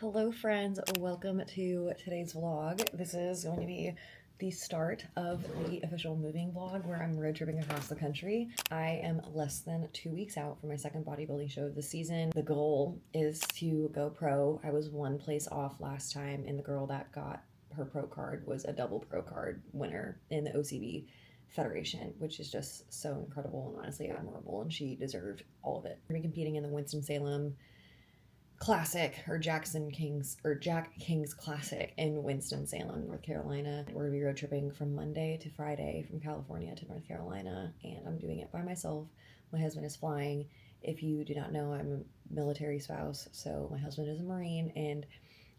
Hello friends, welcome to today's vlog. This is going to be the start of the official moving vlog where I'm road tripping across the country. I am less than 2 weeks out from my second bodybuilding show of the season. The goal is to go pro. I was one place off last time, and the girl that got her pro card was a double pro card winner in the OCB Federation, which is just so incredible and honestly admirable, and she deserved all of it. We're gonna be competing in the Winston-Salem Classic, or Jack King's Classic in Winston-Salem, North Carolina. We're gonna be road tripping from Monday to Friday from California to North Carolina, and I'm doing it by myself. My husband is flying. If you do not know, I'm a military spouse, so my husband is a Marine, and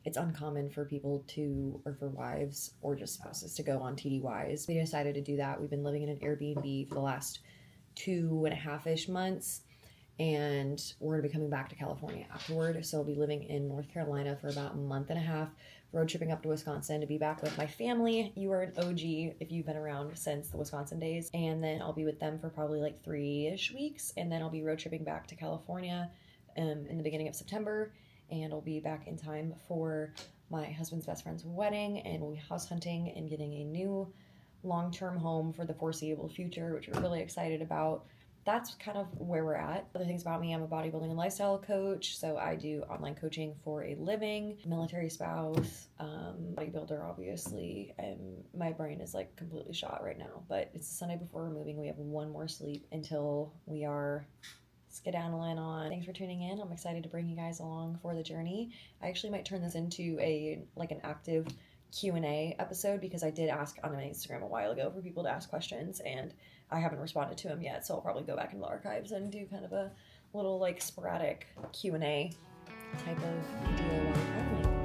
it's uncommon for people to, or for wives or just spouses to go on TDYs. We decided to do that. We've been living in an Airbnb for the last 2.5-ish months. And we're going to be coming back to California afterward. So I'll be living in North Carolina for about a month and a half, road tripping up to Wisconsin to be back with my family. You are an OG if you've been around since the Wisconsin days. And then I'll be with them for probably like 3-ish weeks. And then I'll be road tripping back to California in the beginning of September. And I'll be back in time for my husband's best friend's wedding. And we'll be house hunting and getting a new long-term home for the foreseeable future, which we're really excited about. That's kind of where we're at. Other things about me, I'm a bodybuilding and lifestyle coach, so I do online coaching for a living, military spouse, bodybuilder obviously, and my brain is like completely shot right now, but it's the Sunday before we're moving. We have one more sleep until we are skedaddling on. Thanks for tuning in. I'm excited to bring you guys along for the journey. I actually might turn this into an active Q&A episode, because I did ask on my Instagram a while ago for people to ask questions, and I haven't responded to them yet, so I'll probably go back into the archives and do kind of a little like sporadic Q&A type of deal while we're traveling.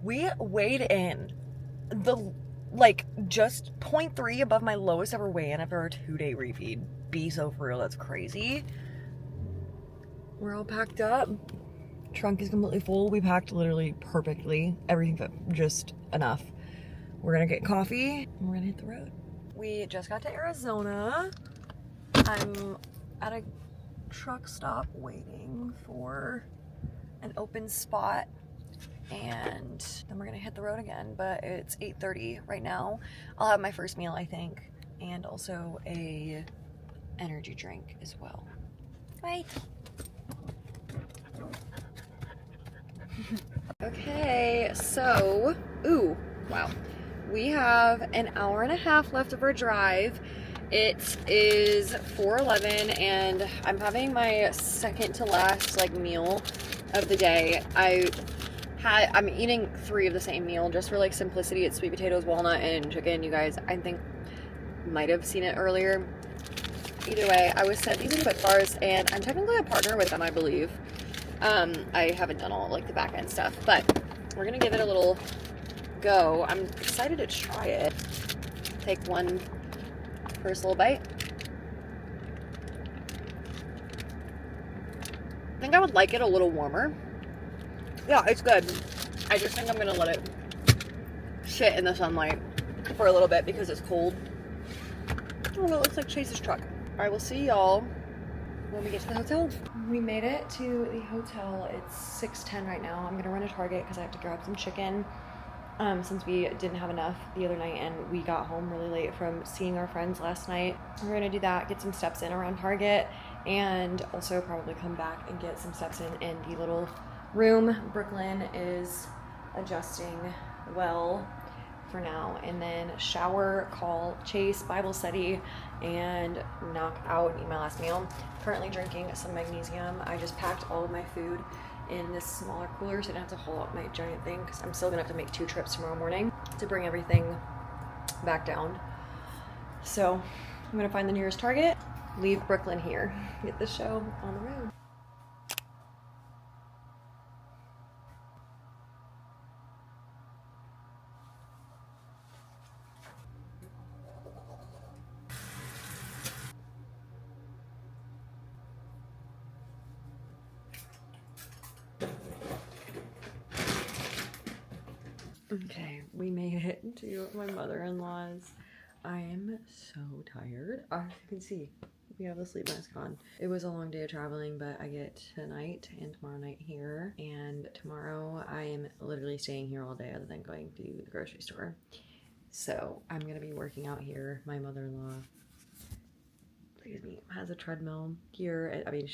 We weighed in just 0.3 above my lowest ever weigh-in after our 2-day refeed. Be so for real, that's crazy. We're all packed up. Trunk is completely full. We packed literally perfectly. Everything fit just enough. We're gonna get coffee and we're gonna hit the road. We just got to Arizona. I'm at a truck stop waiting for an open spot, and then we're gonna hit the road again, but it's 8:30 right now. I'll have my first meal, I think, and also a energy drink as well. Right. Okay, so, wow. We have an hour and a half left of our drive. It is 4:11, and I'm having my second to last meal of the day. I'm eating 3 of the same meal just for simplicity. It's sweet potatoes, walnut, and chicken. You guys, I think, might have seen it earlier. Either way, I was sent these Quick Bars, and I'm technically a partner with them, I believe. I haven't done all the back end stuff, but we're gonna give it a little go. I'm excited to try it. Take one first little bite. I think I would like it a little warmer. Yeah, it's good. I just think I'm gonna let it sit in the sunlight for a little bit because it's cold. Oh, it looks like Chase's truck. I will see y'all when we get to the hotel. We made it to the hotel. It's 6:10 right now. I'm gonna run to Target because I have to grab some chicken since we didn't have enough the other night and we got home really late from seeing our friends last night. We're gonna do that, get some steps in around Target, and also probably come back and get some steps in the little room. Brooklyn is adjusting well for now, and then shower, call Chase, Bible study, and knock out and eat my last meal. Currently drinking some magnesium. I just packed all of my food in this smaller cooler so I don't have to haul up my giant thing because I'm still gonna have to make 2 trips tomorrow morning to bring everything back down. So I'm gonna find the nearest Target, leave Brooklyn here, get the show on the road. Okay, we made it to my mother-in-law's. I am so tired. As you can see, we have the sleep mask on. It was a long day of traveling, but I get tonight and tomorrow night here. And tomorrow I am literally staying here all day other than going to the grocery store. So I'm gonna be working out here. My mother-in-law, excuse me, has a treadmill here. I mean,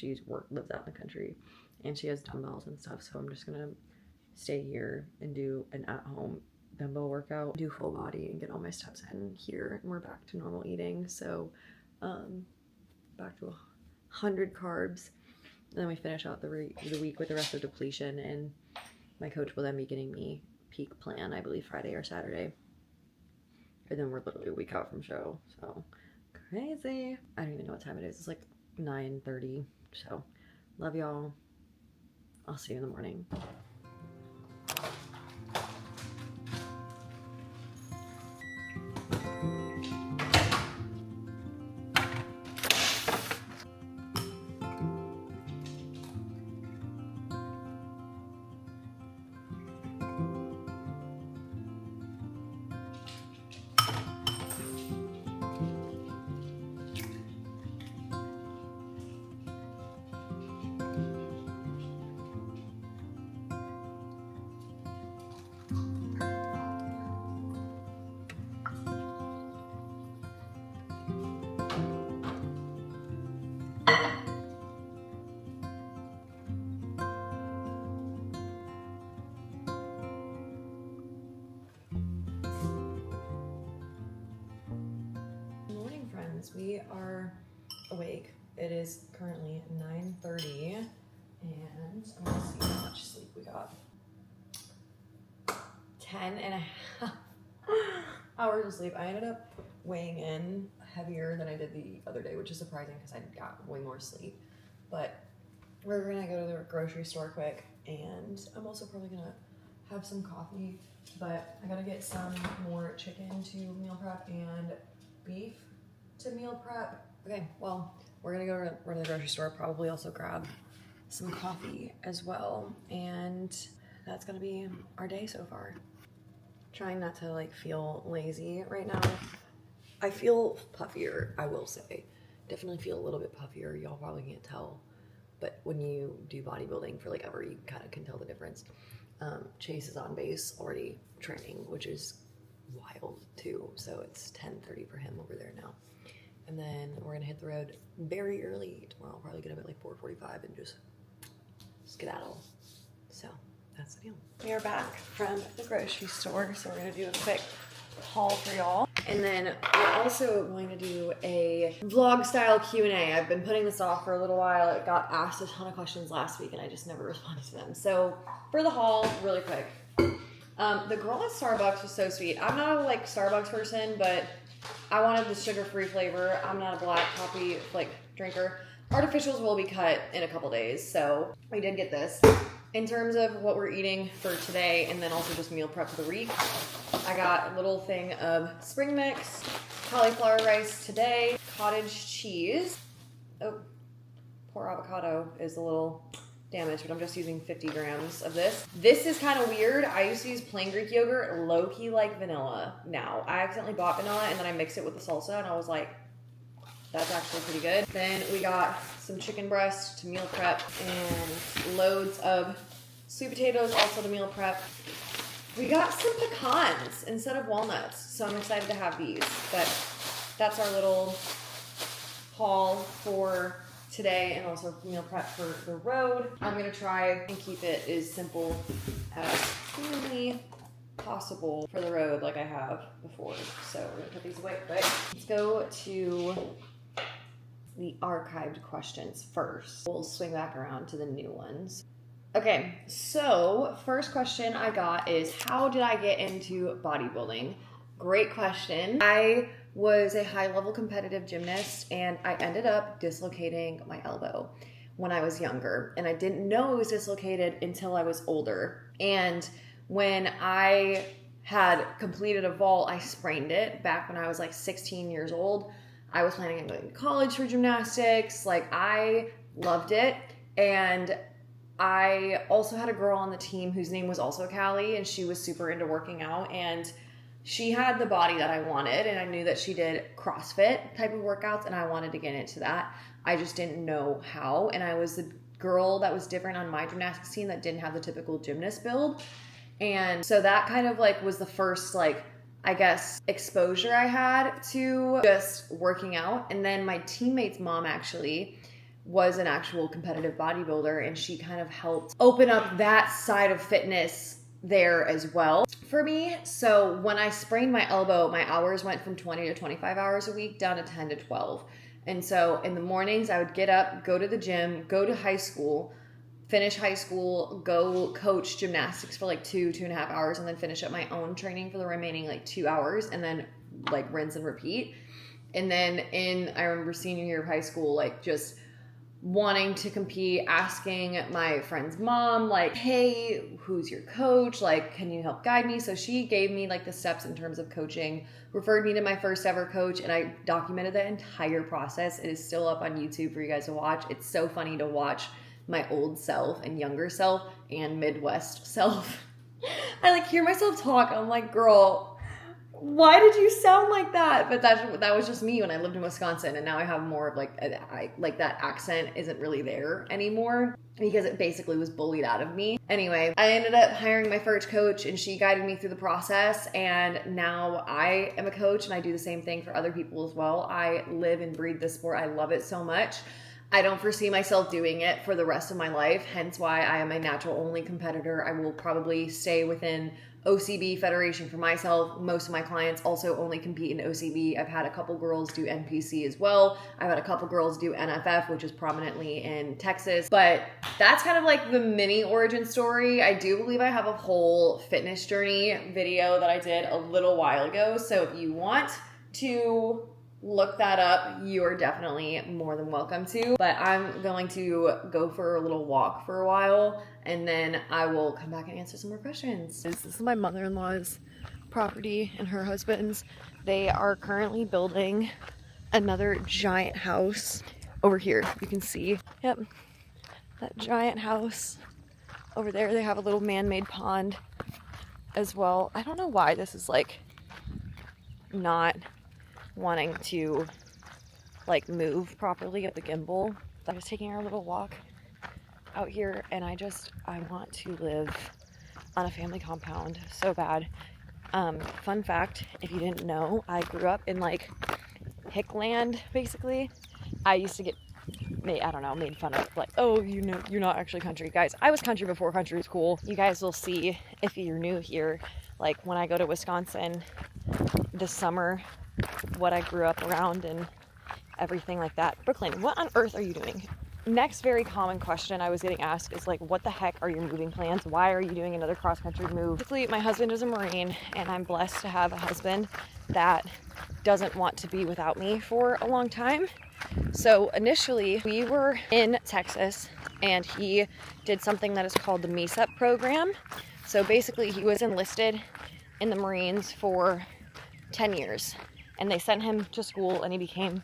lives out in the country and she has dumbbells and stuff. So I'm just gonna stay here and do an at-home dumbbell workout, do full body and get all my steps in here, and we're back to normal eating. So back to 100 carbs, and then we finish out the week with the rest of depletion, and my coach will then be getting me peak plan, I believe Friday or Saturday, and then we're literally a week out from show. So crazy. I don't even know what time it is. It's like 9:30. So love y'all. I'll see you in the morning. We are awake. It is currently 9:30 and I'm gonna see how much sleep we got. 10 and a half hours of sleep. I ended up weighing in heavier than I did the other day, which is surprising because I got way more sleep. But we're gonna go to the grocery store quick, and I'm also probably gonna have some coffee, but I gotta get some more chicken to meal prep and beef to meal prep. Okay, well, we're gonna go run to the grocery store, probably also grab some coffee as well, and that's gonna be our day so far. Trying not to like feel lazy right now. I feel puffier, I will say. Definitely feel a little bit puffier. Y'all probably can't tell, but when you do bodybuilding for like ever, you kind of can tell the difference. Chase is on base already training, which is wild too. So it's 10:30 for him over there now. And then we're gonna hit the road very early tomorrow. I'll probably get up at like 4:45 and just skedaddle. So that's the deal. We are back from the grocery store, so we're gonna do a quick haul for y'all. And then we're also going to do a vlog style Q&A. I've been putting this off for a little while. It got asked a ton of questions last week and I just never responded to them. So for the haul, really quick. The girl at Starbucks was so sweet. I'm not a like Starbucks person, but I wanted the sugar-free flavor. I'm not a black coffee like drinker. Artificials will be cut in a couple days, so we did get this. In terms of what we're eating for today, and then also just meal prep for the week, I got a little thing of spring mix, cauliflower rice today, cottage cheese. Oh, poor avocado is a little damaged, but I'm just using 50 grams of this. This is kind of weird. I used to use plain Greek yogurt, low-key like vanilla now. I accidentally bought vanilla and then I mixed it with the salsa and I was like, That's actually pretty good. Then we got some chicken breast to meal prep and loads of sweet potatoes also to meal prep. We got some pecans instead of walnuts, so I'm excited to have these. But that's our little haul for today and also meal prep for the road. I'm gonna try and keep it as simple as humanly possible for the road like I have before. So we're gonna put these away quick. Let's go to the archived questions first. We'll swing back around to the new ones. Okay, so first question I got is, how did I get into bodybuilding? Great question. I was a high-level competitive gymnast, and I ended up dislocating my elbow when I was younger, and I didn't know it was dislocated until I was older. And when I had completed a vault, I sprained it back when I was like 16 years old. I was planning on going to college for gymnastics. Like, I loved it, and I also had a girl on the team whose name was also Callie, and she was super into working out, and she had the body that I wanted, and I knew that she did CrossFit type of workouts, and I wanted to get into that. I just didn't know how, and I was the girl that was different on my gymnastics team that didn't have the typical gymnast build. And so that kind of like was the first, like, I guess, exposure I had to just working out. And then my teammate's mom actually was an actual competitive bodybuilder, and she kind of helped open up that side of fitness there as well for me. So when I sprained my elbow, my hours went from 20 to 25 hours a week down to 10 to 12. And so in the mornings I would get up, go to the gym, go to high school, finish high school, go coach gymnastics for like 2.5 hours, and then finish up my own training for the remaining like 2 hours, and then like rinse and repeat. And then I remember senior year of high school, like just wanting to compete, asking my friend's mom, like, hey, who's your coach? Like, can you help guide me? So she gave me like the steps in terms of coaching, referred me to my first ever coach, and I documented that entire process. It is still up on YouTube for you guys to watch. It's so funny to watch my old self and younger self and Midwest self. I like hear myself talk. I'm like, girl, why did you sound like that? But that was just me when I lived in Wisconsin, and now I have more of like that accent isn't really there anymore because it basically was bullied out of me. Anyway, I ended up hiring my first coach, and she guided me through the process, and now I am a coach, and I do the same thing for other people as well. I live and breathe this sport. I love it so much. I don't foresee myself doing it for the rest of my life, hence why I am a natural only competitor. I will probably stay within OCB Federation for myself. Most of my clients also only compete in OCB. I've had a couple girls do NPC as well. I've had a couple girls do NFF, which is prominently in Texas. But that's kind of like the mini origin story. I do believe I have a whole fitness journey video that I did a little while ago. So if you want to look that up, you are definitely more than welcome to. But I'm going to go for a little walk for a while, and then I will come back and answer some more questions. This is my mother-in-law's property and her husband's. They are currently building another giant house over here. You can see, yep, that giant house over there. They have a little man-made pond as well. I don't know why this is like not wanting to like move properly at the gimbal. I was taking our little walk out here, and I want to live on a family compound so bad. Fun fact, if you didn't know, I grew up in like hickland, basically. I used to get made fun of, like, oh, you know, you're not actually country. Guys, I was country before country was cool. You guys will see if you're new here, like when I go to Wisconsin this summer, what I grew up around and everything like that. Brooklyn, what on earth are you doing? Next very common question I was getting asked is like, what the heck are your moving plans? Why are you doing another cross-country move? Basically, my husband is a Marine, and I'm blessed to have a husband that doesn't want to be without me for a long time. So initially, we were in Texas, and he did something that is called the MESEP program. So basically, he was enlisted in the Marines for 10 years. And they sent him to school, and he became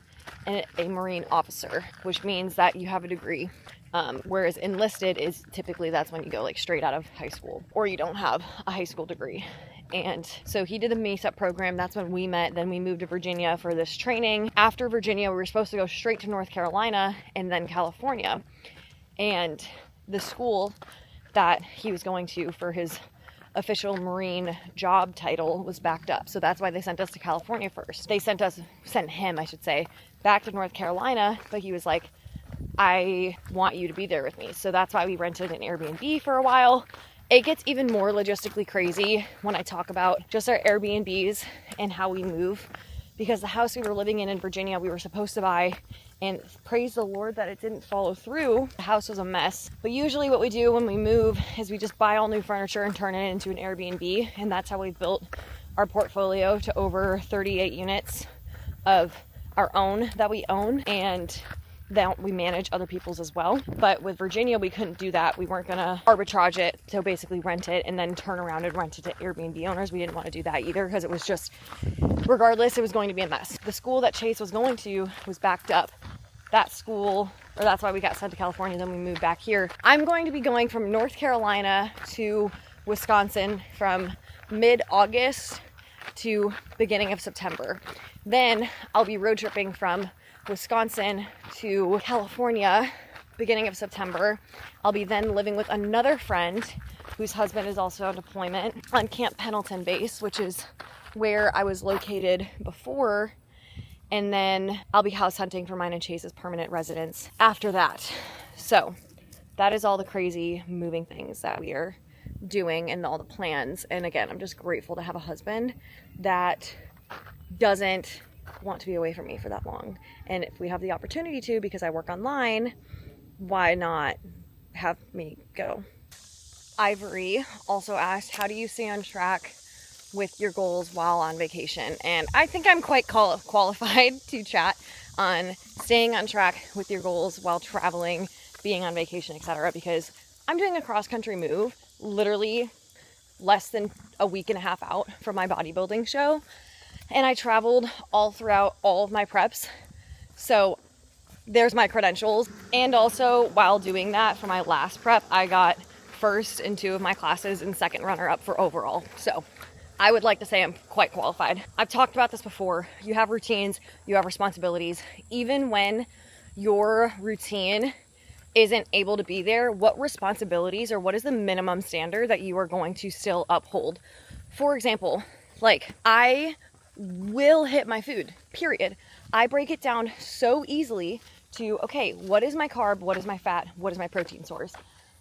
a Marine officer, which means that you have a degree. Whereas enlisted is typically, that's when you go like straight out of high school, or you don't have a high school degree. And so he did the MESUP program. That's when we met. Then we moved to Virginia for this training. After Virginia, we were supposed to go straight to North Carolina and then California. And the school that he was going to for his official Marine job title was backed up. So that's why they sent us to California first. They sent him, I should say, back to North Carolina, but he was like, I want you to be there with me. So that's why we rented an Airbnb for a while. It gets even more logistically crazy when I talk about just our Airbnbs and how we move, because the house we were living in Virginia, we were supposed to buy, and praise the Lord that it didn't follow through. The house was a mess. But usually what we do when we move is we just buy all new furniture and turn it into an Airbnb. And that's how we've built our portfolio to over 38 units of our own that we own. And then we manage other people's as well. But with Virginia, we couldn't do that. We weren't gonna arbitrage it, so basically rent it and then turn around and rent it to Airbnb owners. We didn't want to do that either, because it was just, regardless, it was going to be a mess. The school that Chase was going to was backed up. That school, or that's why we got sent to California, then we moved back here. I'm going to be going from North Carolina to Wisconsin from mid-August to beginning of September. Then I'll be road tripping from Wisconsin to California beginning of September. I'll be then living with another friend whose husband is also on deployment on Camp Pendleton base, which is where I was located before. And then I'll be house hunting for mine and Chase's permanent residence after that. So that is all the crazy moving things that we are doing and all the plans. And again, I'm just grateful to have a husband that doesn't want to be away from me for that long. And if we have the opportunity to, because I work online, why not have me go? Ivory also asked, how do you stay on track with your goals while on vacation? And I think I'm quite qualified to chat on staying on track with your goals while traveling, being on vacation, etc. because I'm doing a cross-country move literally less than a week and a half out from my bodybuilding show, and I traveled all throughout all of my preps, so there's my credentials. And also while doing that for my last prep, I got first in 2 of my classes and second runner-up for overall. So I would like to say I'm quite qualified. I've talked about this before. You have routines, you have responsibilities. Even when your routine isn't able to be there, what responsibilities or what is the minimum standard that you are going to still uphold? For example, like I will hit my food, period. I break it down so easily to, okay, what is my carb? What is my fat? What is my protein source?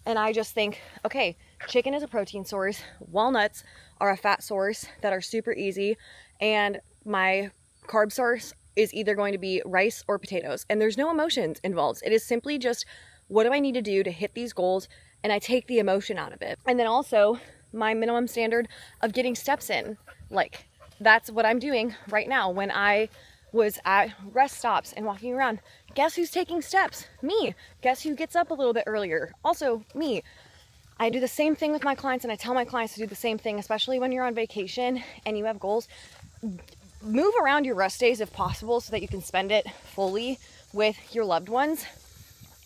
And I just think, okay, chicken is a protein source, walnuts are a fat source that are super easy, and my carb source is either going to be rice or potatoes. And there's no emotions involved. It is simply just, what do I need to do to hit these goals? And I take the emotion out of it. And then also my minimum standard of getting steps in. Like that's what I'm doing right now. When I was at rest stops and walking around, guess who's taking steps? Me. Guess who gets up a little bit earlier? Also me. I do the same thing with my clients, and I tell my clients to do the same thing, especially when you're on vacation and you have goals. Move around your rest days if possible so that you can spend it fully with your loved ones.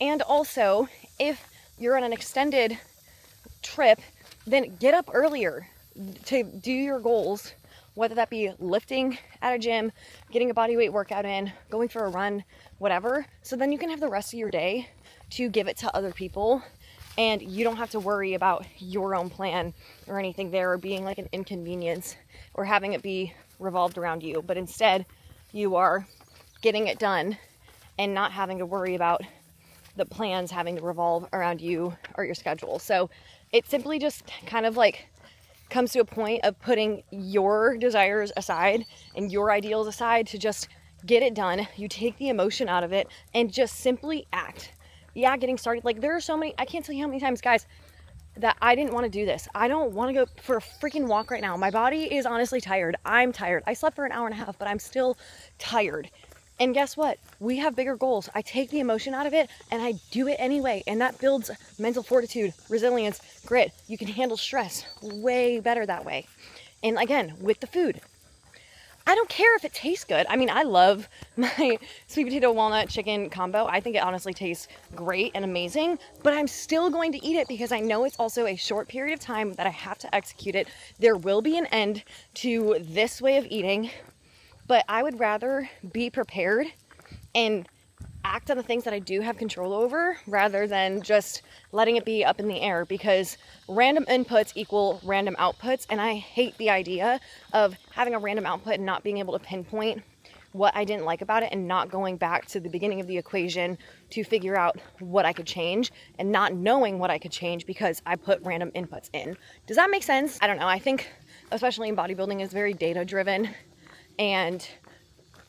And also, if you're on an extended trip, then get up earlier to do your goals, whether that be lifting at a gym, getting a body weight workout in, going for a run, whatever. So then you can have the rest of your day to give it to other people, and you don't have to worry about your own plan or anything there, or being like an inconvenience or having it be revolved around you. But instead, you are getting it done and not having to worry about the plans having to revolve around you or your schedule. So it simply just kind of like comes to a point of putting your desires aside and your ideals aside to just get it done. You take the emotion out of it and just simply act. Yeah, getting started. Like there are so many, I can't tell you how many times, guys, that I didn't want to do this. I don't want to go for a freaking walk right now. My body is honestly tired. I'm tired. I slept for an hour and a half, but I'm still tired. And guess what? We have bigger goals. I take the emotion out of it and I do it anyway. And that builds mental fortitude, resilience, grit. You can handle stress way better that way. And again, with the food, I don't care if it tastes good. I mean, I love my sweet potato walnut chicken combo. I think it honestly tastes great and amazing, but I'm still going to eat it because I know it's also a short period of time that I have to execute it. There will be an end to this way of eating, but I would rather be prepared and act on the things that I do have control over rather than just letting it be up in the air, because random inputs equal random outputs, and I hate the idea of having a random output and not being able to pinpoint what I didn't like about it and not going back to the beginning of the equation to figure out what I could change and not knowing what I could change because I put random inputs in. Does that make sense? I don't know. I think especially in bodybuilding it's very data driven, and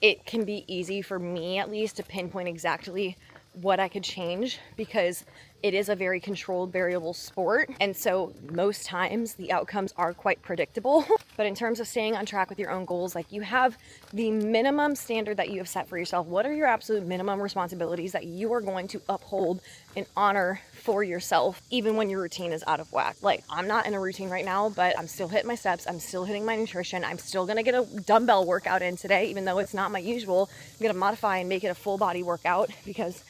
it can be easy for me at least to pinpoint exactly what I could change because it is a very controlled variable sport, and so most times the outcomes are quite predictable. But in terms of staying on track with your own goals, like, you have the minimum standard that you have set for yourself. What are your absolute minimum responsibilities that you are going to uphold and honor for yourself even when your routine is out of whack? Like, I'm not in a routine right now, but I'm still hitting my steps, I'm still hitting my nutrition, I'm still gonna get a dumbbell workout in today even though it's not my usual. I'm gonna modify and make it a full body workout because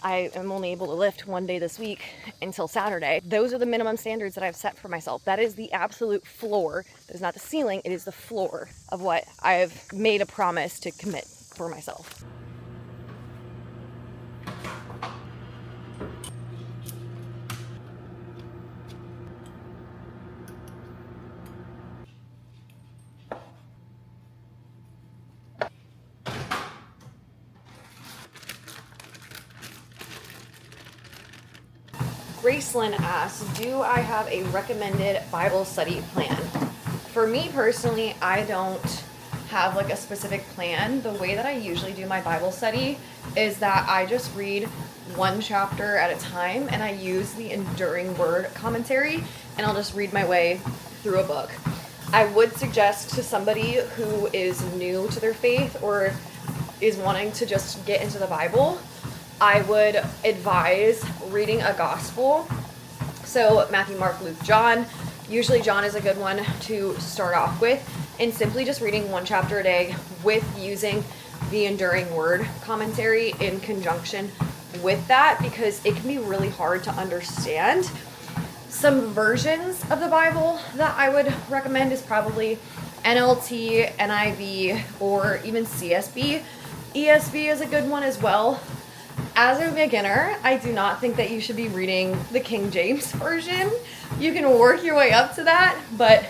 I am only able to lift one day this week until Saturday. Those are the minimum standards that I've set for myself. That is the absolute floor. That is not the ceiling, it is the floor of what I've made a promise to commit for myself. Gracelyn asks, do I have a recommended Bible study plan? For me personally, I don't have like a specific plan. The way that I usually do my Bible study is that I just read one chapter at a time and I use the Enduring Word commentary and I'll just read my way through a book. I would suggest to somebody who is new to their faith or is wanting to just get into the Bible, I would advise reading a gospel. So Matthew, Mark, Luke, John. Usually John is a good one to start off with, and simply just reading one chapter a day with using the Enduring Word commentary in conjunction with that, because it can be really hard to understand. Some versions of the Bible that I would recommend is probably NLT, NIV, or even CSB. ESV is a good one as well. As a beginner, I do not think that you should be reading the King James Version. You can work your way up to that, but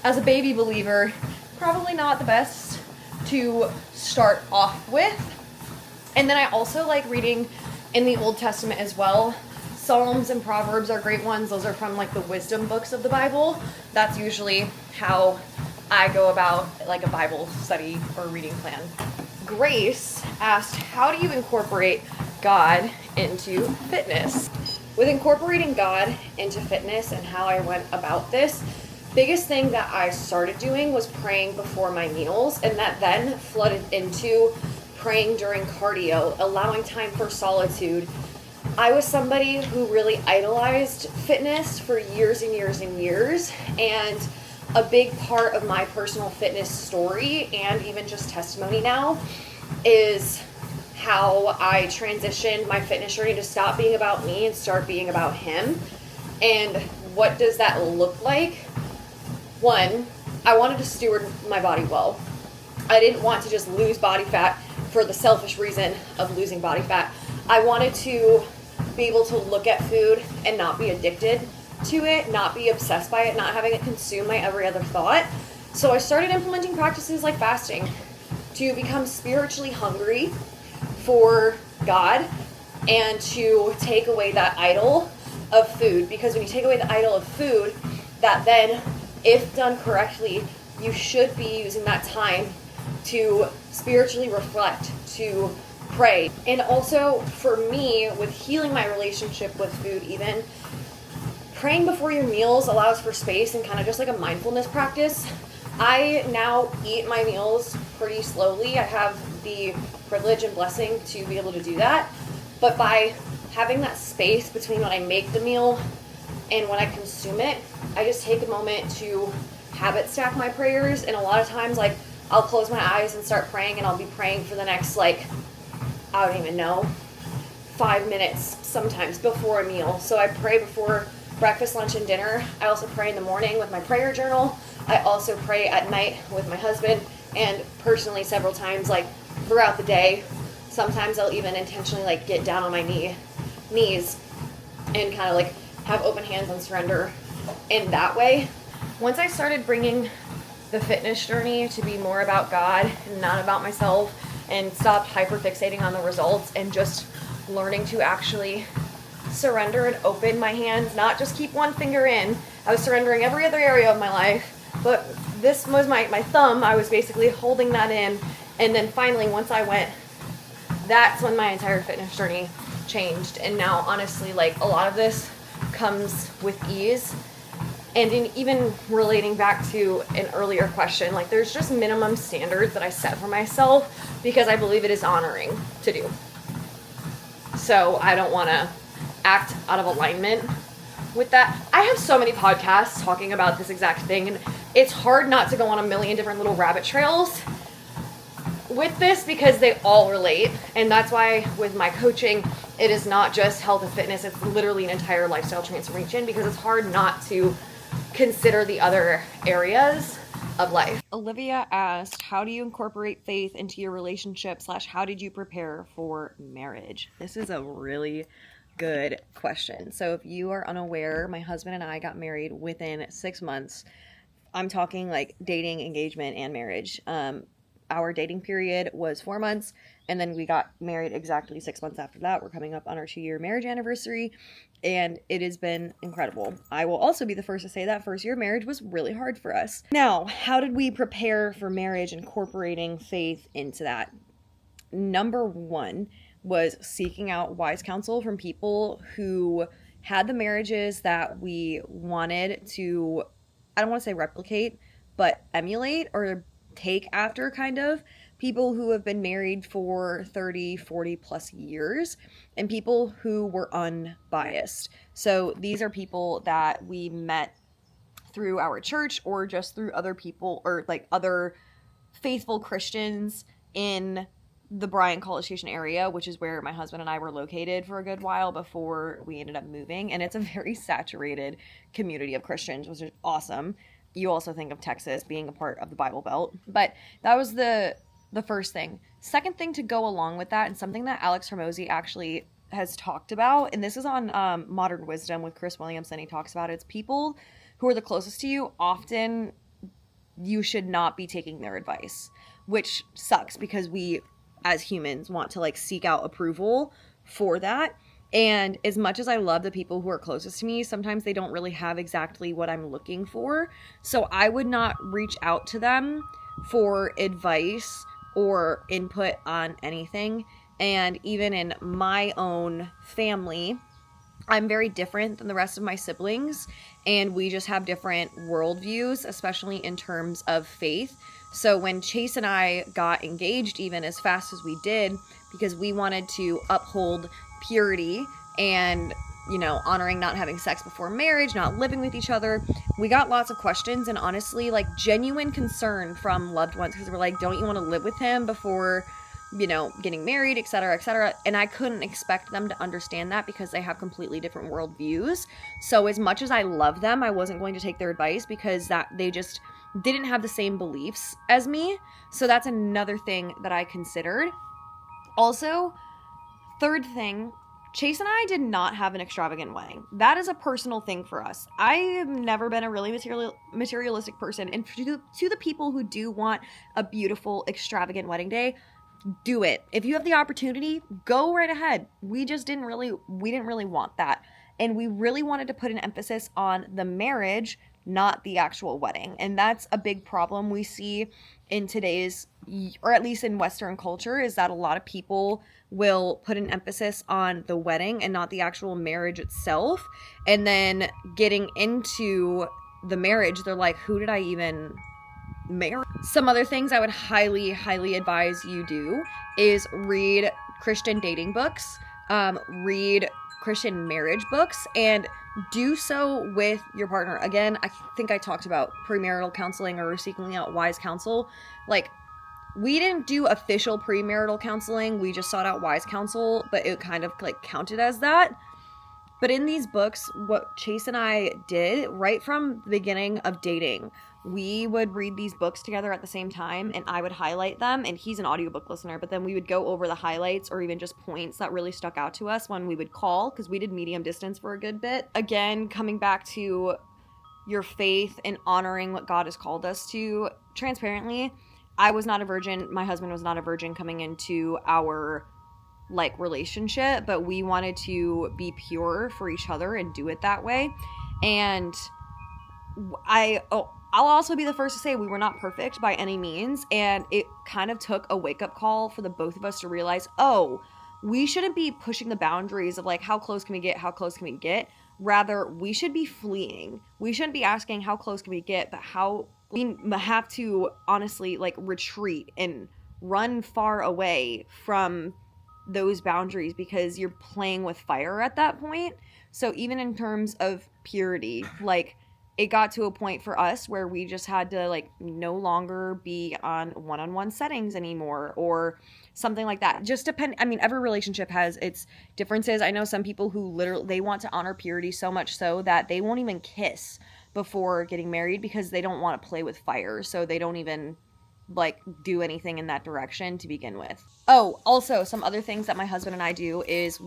as a baby believer, probably not the best to start off with. And then I also like reading in the Old Testament as well. Psalms and Proverbs are great ones. Those are from like the wisdom books of the Bible. That's usually how I go about like a Bible study or reading plan. Grace asked, how do you incorporate God into fitness? With incorporating God into fitness and how I went about this, biggest thing that I started doing was praying before my meals, and that then flooded into praying during cardio, allowing time for solitude. I was somebody who really idolized fitness for years and years and years, and a big part of my personal fitness story and even just testimony now is how I transitioned my fitness journey to stop being about me and start being about him. And what does that look like? One, I wanted to steward my body well. I didn't want to just lose body fat for the selfish reason of losing body fat. I wanted to be able to look at food and not be addicted to it, not be obsessed by it, not having it consume my every other thought. So I started implementing practices like fasting to become spiritually hungry for God and to take away that idol of food. Because when you take away the idol of food, that then, if done correctly, you should be using that time to spiritually reflect, to pray. And also for me, with healing my relationship with food even, praying before your meals allows for space and kind of just like a mindfulness practice. I now eat my meals pretty slowly. I have the privilege and blessing to be able to do that. But by having that space between when I make the meal and when I consume it, I just take a moment to habit stack my prayers. And a lot of times, like, I'll close my eyes and start praying, and I'll be praying for the next, like, I don't even know, 5 minutes sometimes before a meal. So I pray before breakfast, lunch, and dinner. I also pray in the morning with my prayer journal. I also pray at night with my husband, and personally several times, like, throughout the day. Sometimes I'll even intentionally, like, get down on my knees and kind of, like, have open hands and surrender in that way. Once I started bringing the fitness journey to be more about God and not about myself, and stopped hyperfixating on the results and just learning to actually surrender and open my hands, not just keep one finger in. I was surrendering every other area of my life, but this was my thumb. I was basically holding that in, and then finally, once I went, that's when my entire fitness journey changed. And now, honestly, like, a lot of this comes with ease. And in even relating back to an earlier question, like, there's just minimum standards that I set for myself because I believe it is honoring to do. So I don't want to act out of alignment with that. I have so many podcasts talking about this exact thing, and it's hard not to go on a million different little rabbit trails with this because they all relate. And that's why with my coaching, it is not just health and fitness. It's literally an entire lifestyle transformation, because it's hard not to consider the other areas of life. Olivia asked, how do you incorporate faith into your relationship / how did you prepare for marriage? This is a really good question. So if you are unaware, my husband and I got married within 6 months. I'm talking like dating, engagement, and marriage. Our dating period was 4 months, and then we got married exactly 6 months after that. We're coming up on our 2-year marriage anniversary, and it has been incredible. I will also be the first to say that first year of marriage was really hard for us. Now, how did we prepare for marriage, incorporating faith into that? Number one was seeking out wise counsel from people who had the marriages that we wanted to, I don't want to say replicate, but emulate or take after, kind of. People who have been married for 30, 40 plus years, and people who were unbiased. So these are people that we met through our church or just through other people, or like other faithful Christians in the Bryan College Station area, which is where my husband and I were located for a good while before we ended up moving. And it's a very saturated community of Christians, which is awesome. You also think of Texas being a part of the Bible Belt. But that was the first thing. Second thing to go along with that, and something that Alex Hormozy actually has talked about, and this is on Modern Wisdom with Chris Williamson. He talks about it's people who are the closest to you, often you should not be taking their advice, which sucks because we as humans want to like seek out approval for that. And as much as I love the people who are closest to me, sometimes they don't really have exactly what I'm looking for. So I would not reach out to them for advice or input on anything. And even in my own family, I'm very different than the rest of my siblings, and we just have different worldviews, especially in terms of faith. So when Chase and I got engaged, even as fast as we did, because we wanted to uphold purity and, you know, honoring not having sex before marriage, not living with each other, we got lots of questions and honestly, like, genuine concern from loved ones, because we're like, don't you want to live with him before, you know, getting married, etc., etc. And I couldn't expect them to understand that because they have completely different worldviews. So as much as I love them, I wasn't going to take their advice because that they just didn't have the same beliefs as me. So that's another thing that I considered. Also, third thing, Chase and I did not have an extravagant wedding. That is a personal thing for us. I have never been a really materialistic person. And to the people who do want a beautiful, extravagant wedding day, do it. If you have the opportunity, go right ahead. We didn't really want that. And we really wanted to put an emphasis on the marriage, not the actual wedding. And that's a big problem we see in today's, or at least in Western culture, is that a lot of people will put an emphasis on the wedding and not the actual marriage itself. And then getting into the marriage, they're like, who did I even marry? Some other things I would highly, highly advise you do is read Christian dating books, read Christian marriage books and do so with your partner. Again, I think I talked about premarital counseling or seeking out wise counsel. Like, we didn't do official premarital counseling. We just sought out wise counsel, but it kind of like counted as that. But in these books, what Chase and I did right from the beginning of dating, we would read these books together at the same time, and I would highlight them, and he's an audiobook listener, but then we would go over the highlights or even just points that really stuck out to us when we would call, because we did medium distance for a good bit. Again, coming back to your faith and honoring what God has called us to, transparently, I was not a virgin. My husband was not a virgin coming into our like relationship, but we wanted to be pure for each other and do it that way. And I'll also be the first to say we were not perfect by any means, and it kind of took a wake-up call for the both of us to realize, oh, we shouldn't be pushing the boundaries of like how close can we get. Rather, we should be fleeing. We shouldn't be asking how close can we get, but how we have to honestly like retreat and run far away from those boundaries, because you're playing with fire at that point. So even in terms of purity, like, it got to a point for us where we just had to like no longer be on one-on-one settings anymore or something like that. Just depend. I mean, every relationship has its differences. I know some people who literally, they want to honor purity so much so that they won't even kiss before getting married because they don't want to play with fire. So they don't even like do anything in that direction to begin with. Oh, also some other things that my husband and I do is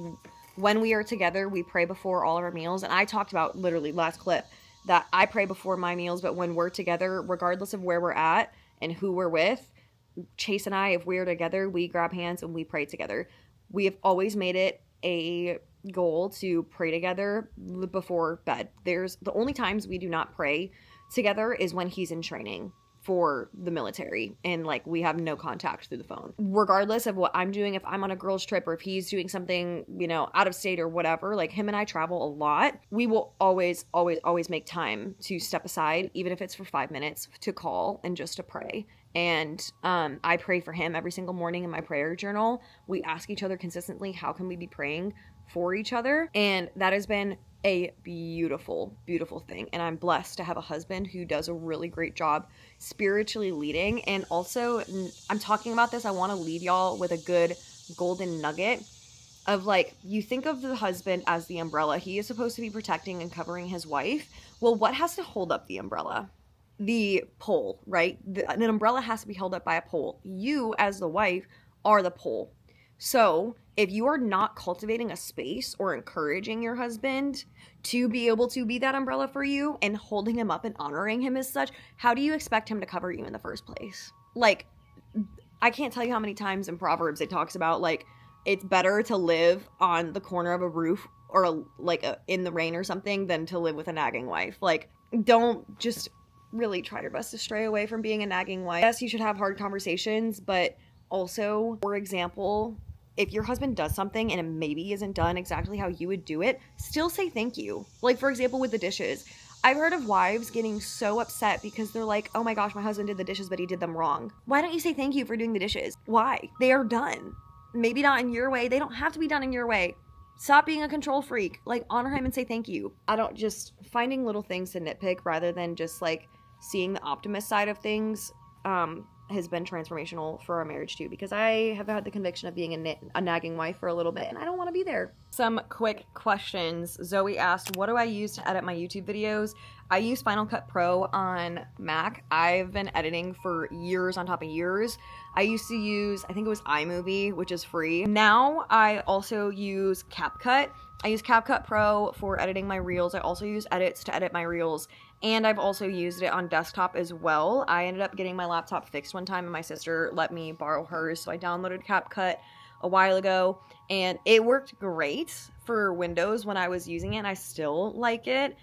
when we are together, we pray before all of our meals. And I talked about literally last clip that I pray before my meals, but when we're together, regardless of where we're at and who we're with, Chase and I, if we're together, we grab hands and we pray together. We have always made it a goal to pray together before bed. There's the only times we do not pray together is when he's in training for the military and like we have no contact through the phone. Regardless of what I'm doing, if I'm on a girls trip or if he's doing something, you know, out of state or whatever, like him and I travel a lot, we will always make time to step aside, even if it's for 5 minutes, to call and just to pray. And I pray for him every single morning in my prayer journal. We ask each other consistently, how can we be praying for each other? And that has been a beautiful, beautiful thing. And I'm blessed to have a husband who does a really great job spiritually leading. And also, I'm talking about this, I want to leave y'all with a good golden nugget of like, you think of the husband as the umbrella. He is supposed to be protecting and covering his wife. Well, what has to hold up the umbrella? The pole, right? An umbrella has to be held up by a pole. You, as the wife, are the pole. So if you are not cultivating a space or encouraging your husband to be able to be that umbrella for you and holding him up and honoring him as such, how do you expect him to cover you in the first place? Like, I can't tell you how many times in Proverbs it talks about, like, it's better to live on the corner of a roof or in the rain or something than to live with a nagging wife. Like, don't just really try your best to stray away from being a nagging wife. Yes, you should have hard conversations, but also, for example, if your husband does something and it maybe isn't done exactly how you would do it, still say thank you. Like, for example, with the dishes. I've heard of wives getting so upset because they're like, oh my gosh, my husband did the dishes, but he did them wrong. Why don't you say thank you for doing the dishes? Why? They are done. Maybe not in your way. They don't have to be done in your way. Stop being a control freak. Like, honor him and say thank you. I don't just finding little things to nitpick rather than just like seeing the optimist side of things has been transformational for our marriage too, because I have had the conviction of being a nagging wife for a little bit and I don't want to be there. Some quick questions. Zoe asked, what do I use to edit my YouTube videos? I use Final Cut Pro on Mac. I've been editing for years on top of years. I used to use, I think it was iMovie, which is free. Now I also use CapCut. I use CapCut Pro for editing my reels. I also use Edits to edit my reels. And I've also used it on desktop as well. I ended up getting my laptop fixed one time and my sister let me borrow hers. So I downloaded CapCut a while ago and it worked great for Windows when I was using it. And I still like it.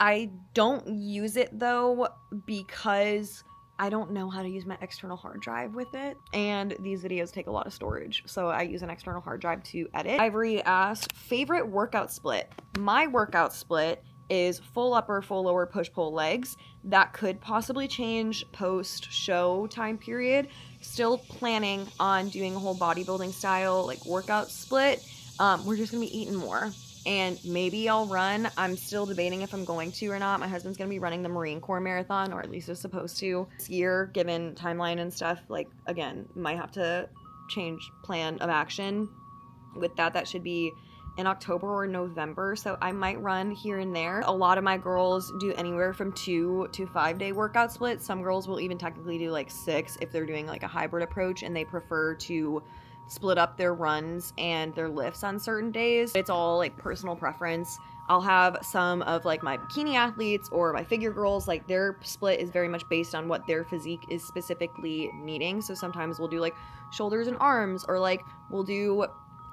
I don't use it though because I don't know how to use my external hard drive with it. And these videos take a lot of storage. So I use an external hard drive to edit. Ivory asked, favorite workout split? My workout split is full upper, full lower, push-pull legs. That could possibly change post-show time period. Still planning on doing a whole bodybuilding style like workout split. We're just gonna be eating more. and maybe I'll run. I'm still debating if I'm going to or not. My husband's going to be running the Marine Corps Marathon, or at least is supposed to this year, given timeline and stuff. Like, again, might have to change plan of action with that. That should be in October or November, so I might run here and there. A lot of my girls do anywhere from 2 to 5 day workout splits. Some girls will even technically do like 6 if they're doing like a hybrid approach and they prefer to split up their runs and their lifts on certain days. It's all like personal preference. I'll have some of like my bikini athletes or my figure girls, like their split is very much based on what their physique is specifically needing. So sometimes we'll do like shoulders and arms, or like we'll do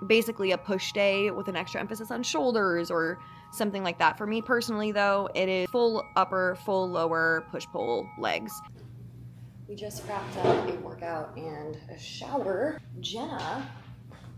basically a push day with an extra emphasis on shoulders or something like that. For me personally though, it is full upper, full lower, push-pull legs. We just wrapped up a workout and a shower. Jenna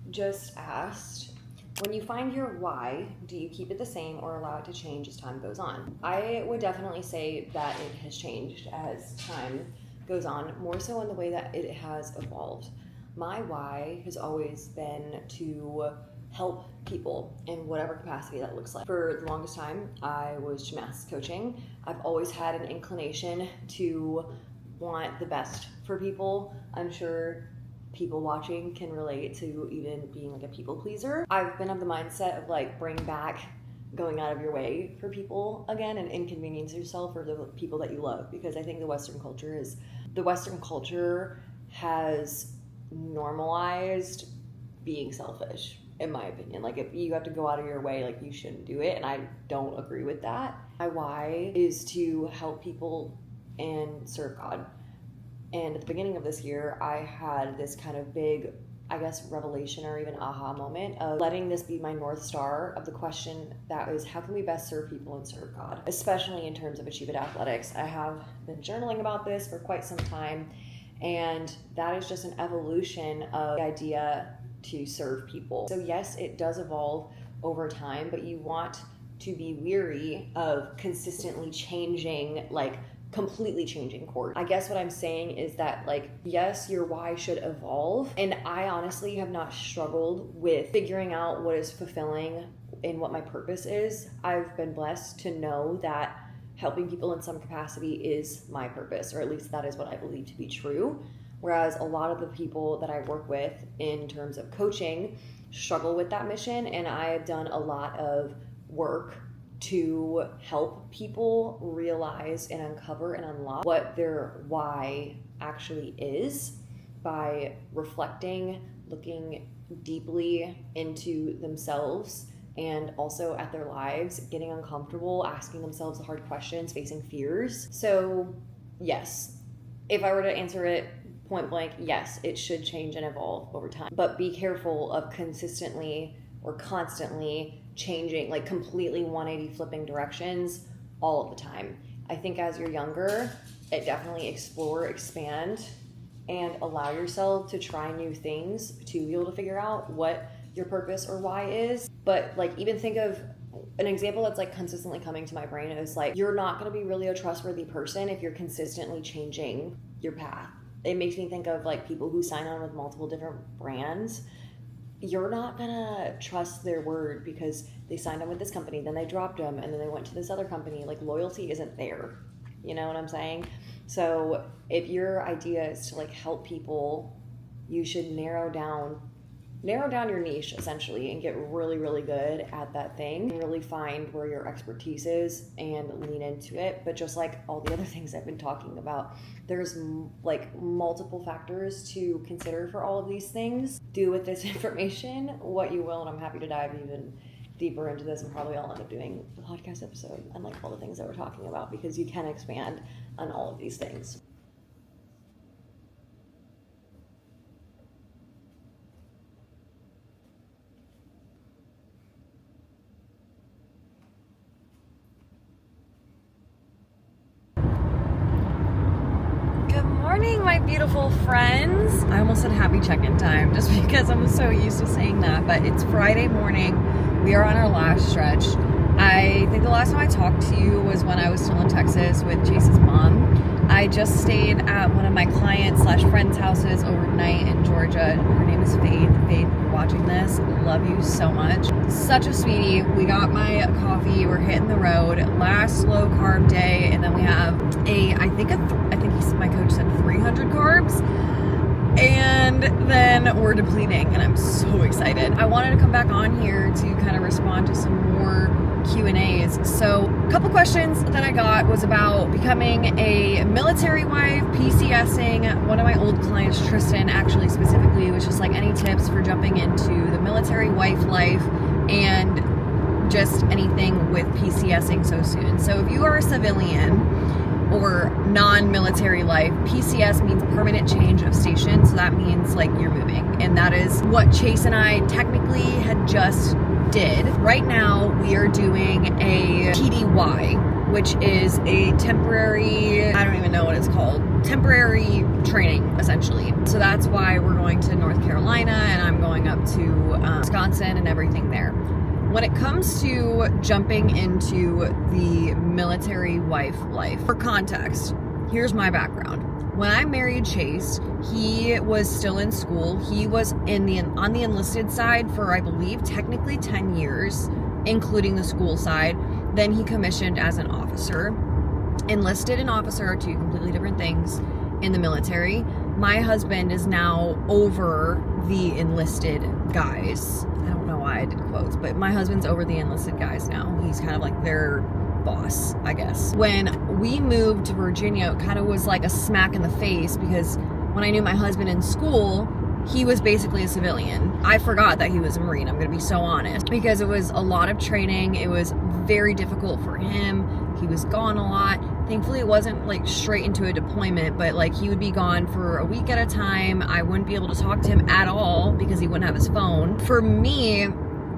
just asked, when you find your why, do you keep it the same or allow it to change as time goes on? I would definitely say that it has changed as time goes on, more so in the way that it has evolved. My why has always been to help people in whatever capacity that looks like. For the longest time, I was gymnastics coaching. I've always had an inclination to want the best for people. I'm sure people watching can relate to even being like a people pleaser. I've been of the mindset of like, bring back going out of your way for people again and inconvenience yourself or the people that you love, because I think the Western culture has normalized being selfish, in my opinion. Like, if you have to go out of your way, like, you shouldn't do it, and I don't agree with that. My why is to help people and serve God. And at the beginning of this year, I had this kind of big, I guess, revelation or even aha moment of letting this be my North Star of the question that is, how can we best serve people and serve God, especially in terms of Achieve It Athletics. I have been journaling about this for quite some time, and that is just an evolution of the idea to serve people. So yes, it does evolve over time, but you want to be weary of consistently changing, like completely changing course. I guess what I'm saying is that, like, yes, your why should evolve. And I honestly have not struggled with figuring out what is fulfilling and what my purpose is. I've been blessed to know that helping people in some capacity is my purpose, or at least that is what I believe to be true. Whereas a lot of the people that I work with in terms of coaching struggle with that mission, and I have done a lot of work to help people realize and uncover and unlock what their why actually is by reflecting, looking deeply into themselves and also at their lives, getting uncomfortable, asking themselves the hard questions, facing fears. So yes, if I were to answer it point blank, yes, it should change and evolve over time. But be careful of consistently or constantly changing, like completely 180 flipping directions all of the time. I think as you're younger, it definitely explore, expand, and allow yourself to try new things to be able to figure out what your purpose or why is. But like, even think of an example that's like consistently coming to my brain is like, you're not going to be really a trustworthy person if you're consistently changing your path. It makes me think of like people who sign on with multiple different brands. You're not gonna trust their word because they signed on with this company, then they dropped them, and then they went to this other company. Like, loyalty isn't there. You know what I'm saying? So if your idea is to like help people, you should narrow down your niche essentially and get really, really good at that thing and really find where your expertise is and lean into it. But just like all the other things I've been talking about, there's like multiple factors to consider for all of these things. Do with this information what you will, and I'm happy to dive even deeper into this, and probably I'll end up doing a podcast episode on like all the things that we're talking about, because you can expand on all of these things. Morning, my beautiful friends. I almost said happy check-in time just because I'm so used to saying that, but it's Friday morning. We are on our last stretch. I think the last time I talked to you was when I was still in Texas with Chase's mom. I just stayed at one of my clients / friends' houses overnight in Georgia. Her name is Faith. Faith, you're watching this. Love you so much. Such a sweetie. We got my coffee. We're hitting the road. Last low carb day, and then we have my coach said 300 carbs. And then we're depleting, and I'm so excited. I wanted to come back on here to kind of respond to some more Q&As. So a couple questions that I got was about becoming a military wife, PCSing. One of my old clients, Tristan, actually specifically, was just like, any tips for jumping into the military wife life and just anything with PCSing so soon. So if you are a civilian or non-military life, PCS means permanent change of station. So that means like you're moving. And that is what Chase and I technically had just did. Right now we are doing a TDY, which is a temporary, I don't even know what it's called, temporary training essentially. So that's why we're going to North Carolina, and I'm going up to Wisconsin and everything there. When it comes to jumping into the military wife life, for context, here's my background. When I married Chase, he was still in school. He was on the enlisted side for, I believe, technically 10 years, including the school side. Then he commissioned as an officer. Enlisted and officer are two completely different things in the military. My husband is now over the enlisted guys. I don't know why I did quotes, but my husband's over the enlisted guys now. He's kind of like their boss, I guess. When we moved to Virginia, it kind of was like a smack in the face, because when I knew my husband in school, he was basically a civilian. I forgot that he was a Marine, I'm gonna be so honest, because it was a lot of training. It was very difficult for him. He was gone a lot. Thankfully, it wasn't like straight into a deployment, but like he would be gone for a week at a time. I wouldn't be able to talk to him at all because he wouldn't have his phone. For me,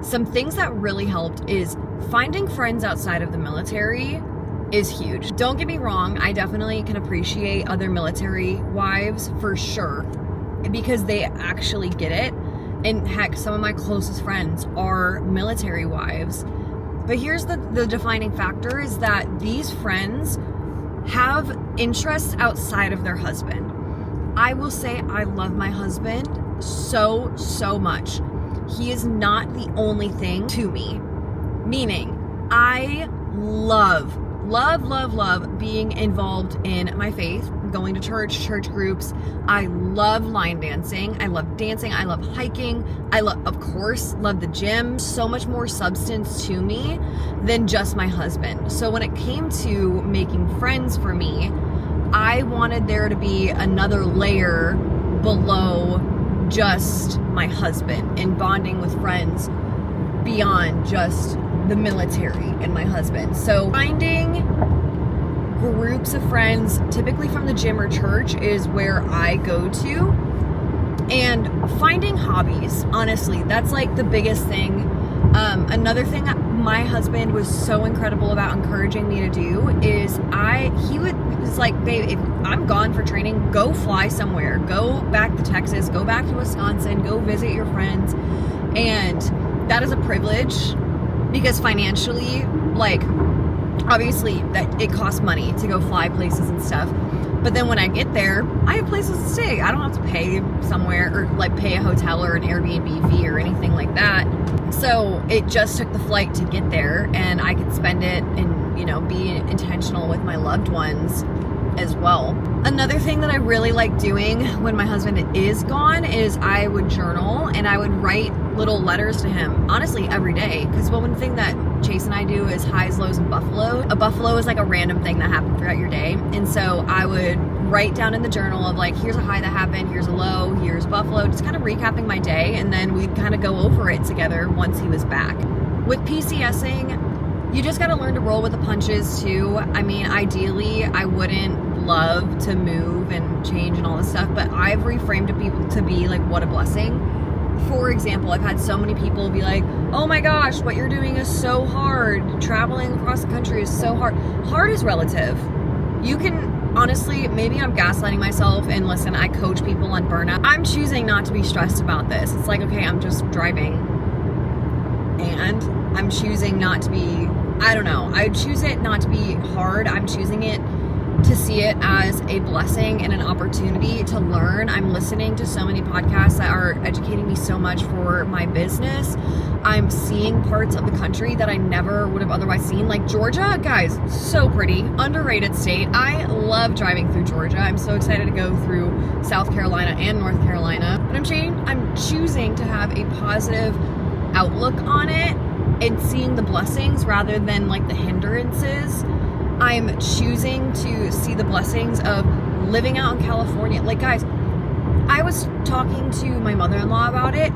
some things that really helped is finding friends outside of the military is huge. Don't get me wrong, I definitely can appreciate other military wives for sure, because they actually get it. And heck, some of my closest friends are military wives. But here's the defining factor, is that these friends have interests outside of their husband. I will say I love my husband so much. He is not the only thing to me. Meaning, I love being involved in my faith, going to church groups. I love line dancing. I love dancing. I love hiking. I love the gym. So much more substance to me than just my husband. So when it came to making friends for me, I wanted there to be another layer below just my husband and bonding with friends beyond just the military and my husband. So finding groups of friends, typically from the gym or church, is where I go to. And finding hobbies, honestly, that's like the biggest thing. Another thing that my husband was so incredible about encouraging me to do is he was like, babe, if I'm gone for training, go fly somewhere, go back to Texas, go back to Wisconsin, go visit your friends. And that is a privilege, because financially, like, obviously that it costs money to go fly places and stuff. But then when I get there, I have places to stay. I don't have to pay somewhere or like pay a hotel or an Airbnb fee or anything like that. So it just took the flight to get there, and I could spend it and, you know, be intentional with my loved ones as well. Another thing that I really like doing when my husband is gone is I would journal, and I would write little letters to him, honestly, every day. Because one thing that Chase and I do is highs, lows, and buffalo. A buffalo is like a random thing that happened throughout your day. And so I would write down in the journal of like, here's a high that happened, here's a low, here's buffalo, just kind of recapping my day. And then we'd kind of go over it together once he was back. With PCSing, you just got to learn to roll with the punches too. I mean, ideally, I wouldn't love to move and change and all this stuff, but I've reframed it to be like, what a blessing. For example, I've had so many people be like, oh my gosh, what you're doing is so hard. Traveling across the country is so hard. Hard is relative. You can, honestly, maybe I'm gaslighting myself, and listen, I coach people on burnout. I'm choosing not to be stressed about this. It's like, okay, I'm just driving, and I'm choosing not to be, I don't know, I choose it not to be hard. I'm choosing it to see it as a blessing and an opportunity to learn. I'm listening to so many podcasts that are educating me so much for my business. I'm seeing parts of the country that I never would have otherwise seen. Like Georgia, guys, so pretty, underrated state. I love driving through Georgia. I'm so excited to go through South Carolina and North Carolina. But I'm choosing to have a positive outlook on it and seeing the blessings rather than like the hindrances. I'm choosing to see the blessings of living out in California. Like, guys, I was talking to my mother-in-law about it.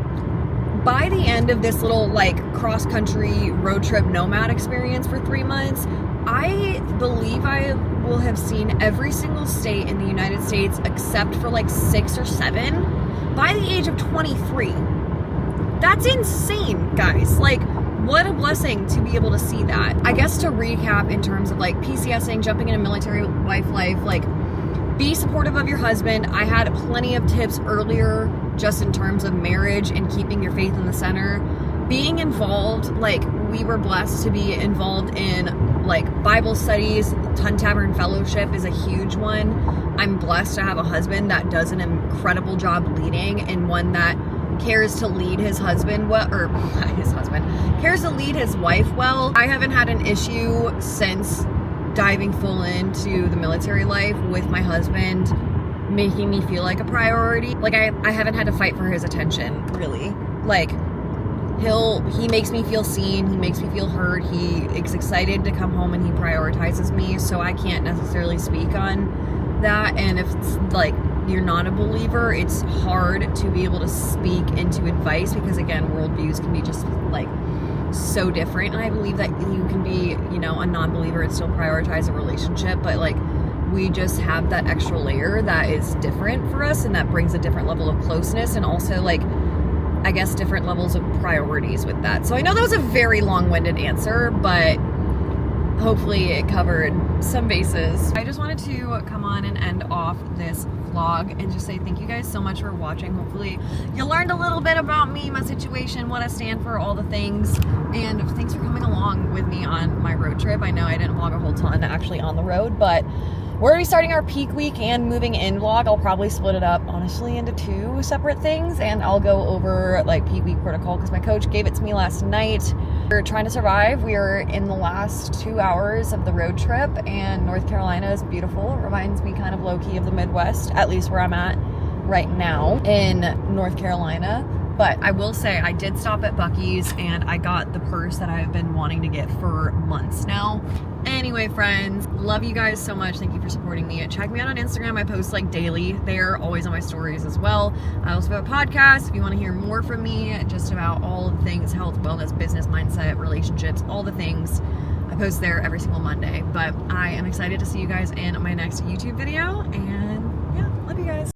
By the end of this little like cross-country road trip nomad experience for 3 months, I believe I will have seen every single state in the United States except for like 6 or 7 by the age of 23. That's insane, guys. Like, what a blessing to be able to see that. I guess to recap in terms of like PCSing, jumping into military wife life, like be supportive of your husband. I had plenty of tips earlier just in terms of marriage and keeping your faith in the center. Being involved, like we were blessed to be involved in like Bible studies. Ton Tavern Fellowship is a huge one. I'm blessed to have a husband that does an incredible job leading and one that cares to lead his husband well, or not his husband, cares to lead his wife well. I haven't had an issue since diving full into the military life with my husband making me feel like a priority. Like I haven't had to fight for his attention, really. Like he makes me feel seen, he makes me feel heard, he is excited to come home and he prioritizes me, so I can't necessarily speak on that. And if it's like you're not a believer, it's hard to be able to speak into advice because again, worldviews can be just like so different. And I believe that you can be, you know, a non-believer and still prioritize a relationship, but like we just have that extra layer that is different for us and that brings a different level of closeness and also like I guess different levels of priorities with that. So I know that was a very long-winded answer, but hopefully it covered some bases. I just wanted to come on and end off this vlog and just say thank you guys so much for watching. Hopefully you learned a little bit about me, my situation, what I stand for, all the things, and thanks for coming along with me on my road trip. I know I didn't vlog a whole ton actually on the road, but we're gonna be starting our peak week and moving in vlog. I'll probably split it up honestly into 2 separate things, and I'll go over like peak week protocol because my coach gave it to me last night. We're trying to survive. We are in the last 2 hours of the road trip, and North Carolina is beautiful. It reminds me kind of low-key of the Midwest, at least where I'm at right now in North Carolina. But I will say I did stop at Buc-ee's and I got the purse that I've been wanting to get for months now. Anyway, friends, love you guys so much. Thank you for supporting me. Check me out on Instagram. I post like daily there, always on my stories as well. I also have a podcast if you want to hear more from me, just about all the things, health, wellness, business, mindset, relationships, all the things. I post there every single Monday. But I am excited to see you guys in my next YouTube video. And yeah, love you guys.